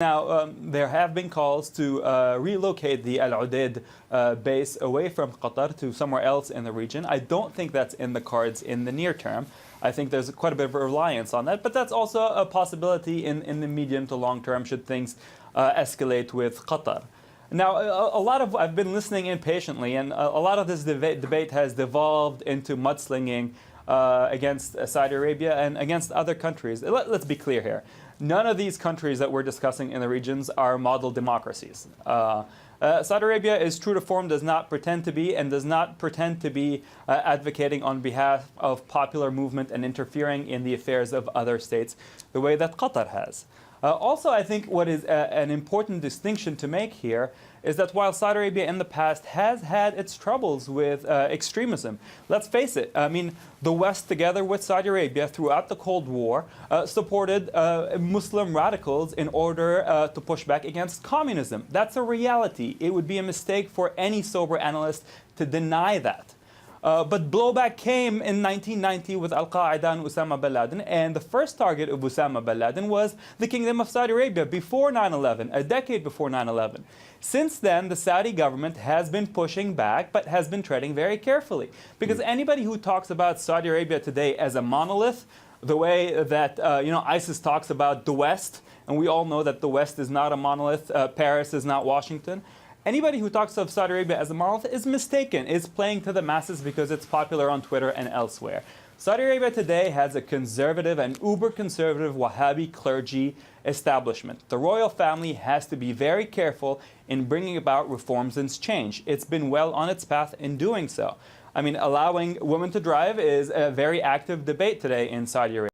Now, there have been calls to relocate the Al Udeid base away from Qatar to somewhere else in the region. I don't think that's in the cards in the near term. I think there's quite a bit of reliance on that, but that's also a possibility in the medium to long term should things escalate with Qatar. Now, I've been listening in patiently, and a lot of this debate has devolved into mudslinging against Saudi Arabia and against other countries. Let's be clear here. None of these countries that we're discussing in the regions are model democracies. Saudi Arabia is true to form, does not pretend to be, and does not pretend to be advocating on behalf of popular movement and interfering in the affairs of other states the way that Qatar has. Also, I think what is an important distinction to make here is that while Saudi Arabia in the past has had its troubles with extremism, let's face it, I mean, the West, together with Saudi Arabia throughout the Cold War, supported Muslim radicals in order to push back against communism. That's a reality. It would be a mistake for any sober analyst to deny that. But blowback came in 1990 with Al-Qaeda and Osama bin Laden, and the first target of Osama bin Laden was the Kingdom of Saudi Arabia before 9/11, a decade before 9/11. Since then, the Saudi government has been pushing back, but has been treading very carefully. Because anybody who talks about Saudi Arabia today as a monolith, the way that ISIS talks about the West, and we all know that the West is not a monolith, Paris is not Washington. Anybody who talks of Saudi Arabia as a monolith is mistaken, is playing to the masses because it's popular on Twitter and elsewhere. Saudi Arabia today has a conservative and uber-conservative Wahhabi clergy establishment. The royal family has to be very careful in bringing about reforms and change. It's been well on its path in doing so. I mean, allowing women to drive is a very active debate today in Saudi Arabia.